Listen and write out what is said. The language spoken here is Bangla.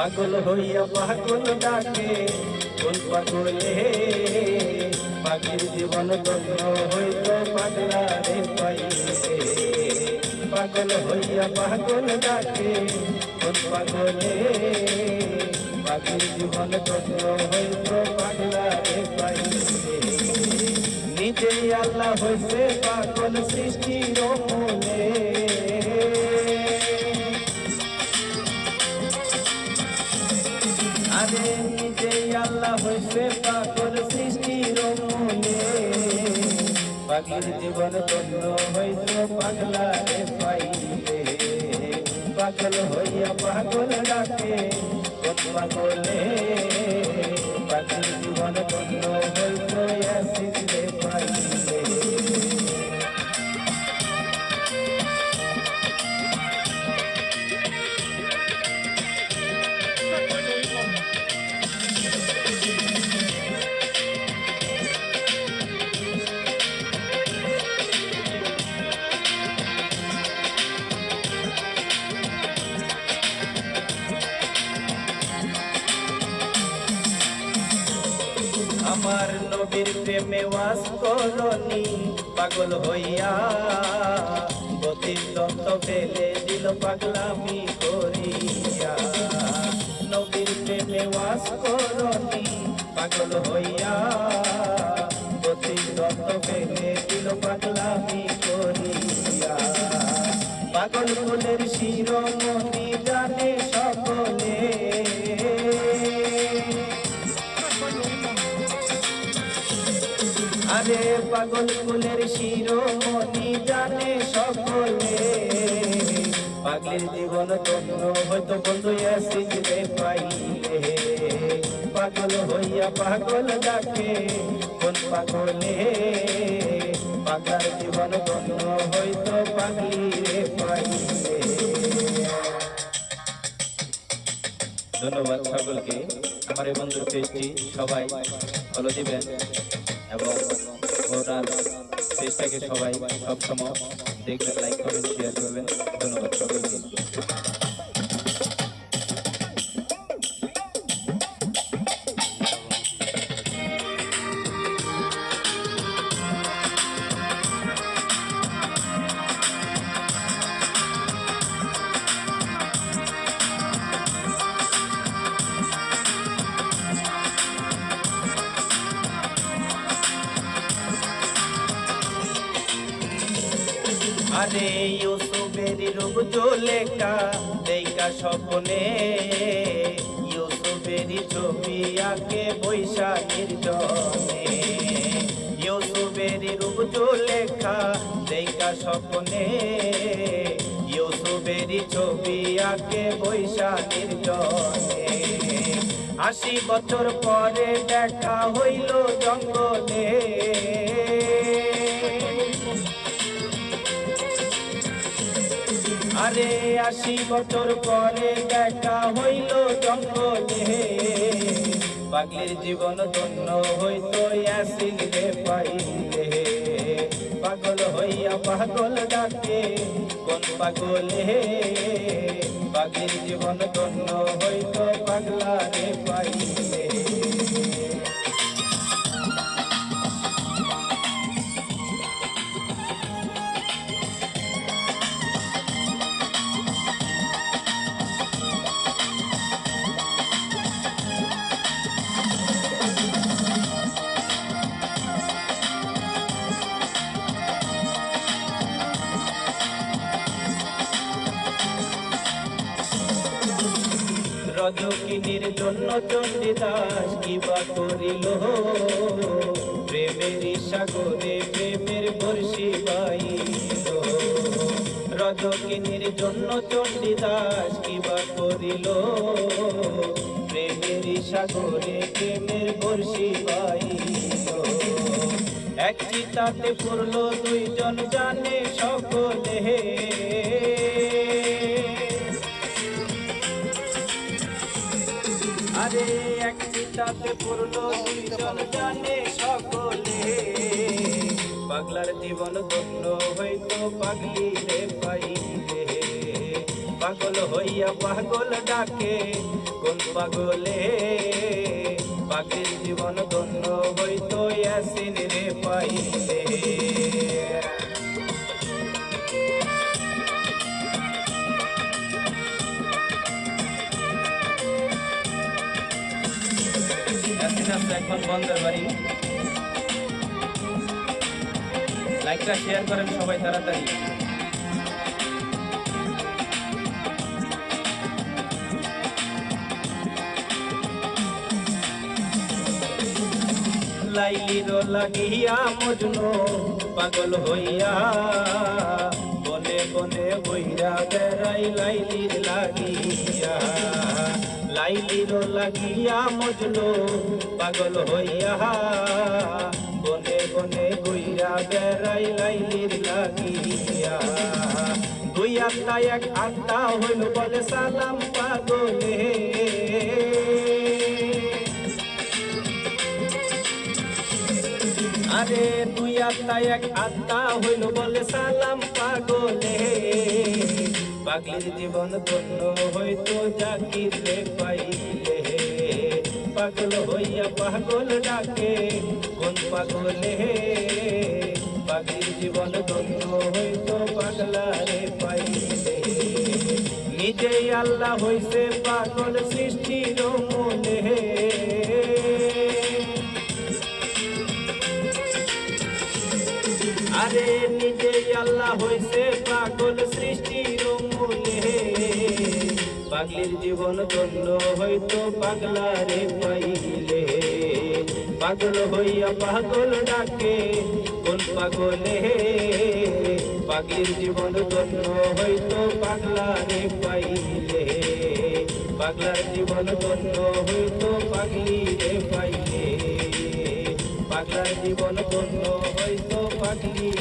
পাগল হইয়া পাগল ডাকে কোন পাগলে পাখির জীবন ধন্য হইত পাগলা রে পাইছে পাগল হইয়া পাগল ডাকে কোন পাগলে পাখির জীবন ধন্য হইত পাগলা রে পাইছে নিজেই আল্লাহ হইছে পাগল সৃষ্টির মূলে আরে নিজেই আল্লাহ হইছে পাগল সৃষ্টির মূলে পাখির জীবন ধন্য হইত পাগলা রে পাইলে পাগল হইয়া পাগল ডাকে কোন পাগলে পাখির জীবন ধন্য হইত আসিস রে পাইলে আমার নবীর প্রেমে ওয়াস করনি পাগল হইয়া গতির দন্ত ফেলে দিল পাগলামি করিয়া নবীর প্রেমে ওয়াস করনি পাগল হইয়া গতির দন্ত ফেলে দিল পাগলামি করিয়া পাগল ফুলের শিরোমণি জানে সকলে আরে পাগল ফুলের শিরোমণি জানে সকলে পাগলের জীবন ধন্য হয়তো বন্ধু আসিস রে পাইলে পাগল হইয়া পাগল ডাকে কোন পাগলে পাগলার জীবন ধন্য হয়তো পাগলি রে পাইলে ধন্যবাদ সকলকে আমার এই বন্ধুর পেজটি সবাই ফলো দিবেন এবং ওনার পেজটাকে সবাই সবসময় দেখবেন লাইক করবেন শেয়ার করবেন ধন্যবাদ সকলকে আরে ইউসুফের রূপ জোলেখা দেখা স্বপ্নে ইউসুফের ছবি আঁকে বৈশা নির্জনে ইউসুফের রূপ জোলেখা দেখা স্বপ্নে ইউসুফের ছবি আঁকে বৈশা নির্জনে 80 বছর পরে দেখা হইল জঙ্গলে আরে 80 বছর পরে দেখা হইল জঙ্গলে পাগলের জীবন ধন্য হইত আসিল রে পাইলে পাগল হইয়া পাগল ডাকে কোন পাগলে পাগলের জীবন ধন্য হইত পাগলা রে পাইলে রজকিনীর জন্য চণ্ডীদাস কিবা করিল প্রেমের সাগরে প্রেমের বর্ষি বাইল রজকিনীর জন্য চণ্ডীদাস কিবা করিল প্রেমের সাগরে প্রেমের বর্ষি বাইল এক চিতাতে পড়ল দুইজন জানে সকলে আরে এক চিতাতে পড়ল দুইজন জানে সকলে পাগলার জীবন ধন্য হইতো পাগলি রে পাইলে পাগল হইয়া পাগল ডাকে কোন পাগলে পাগলের জীবন ধন্য হইতো ইয়াসিন রে পাইলে ইয়াসিন আছে এখন বন্ধের বাড়ি লাইকটা শেয়ার করেন সবাই তাড়াতাড়ি লাইলির লাগিয়া মজনু পাগল হইয়া বনে বনে বইরা বেড়াই লাইলির লাগিয়া লাইলির লাগিয়া মজনু পাগল হইয়া বনে বনে বইরা বেড়াই লাইলির লাগিয়া দুই আত্মা এক আত্মা হইল বলে সালাম পাগলে আরে দুই আত্মা এক আত্মা হইল বলে সালাম পাগলে পাগলের জীবন ধন্য হইতো জাকির রে পাইলে পাগল হইয়া পাগল ডাকে কোন পাগলে পাগলের জীবন ধন্য হইতো পাগলা রে পাইলে নিজেই আল্লাহ হইছে পাগল সৃষ্টির মূলে আরে নিজেই আল্লাহ হইছে পাগল সৃষ্টির মূলে পাগলের জীবন ধন্য হইতো পাগলা রে পাইলে পাগল হইয়া পাগল ডাকে কোন পাগলে পাগলের জীবন ধন্য হইতো পাগলা রে পাইলে পাগলার জীবন ধন্য হইতো পাগলি রে পাইলে পাগলার জীবন ধন্য হইতো পাগলি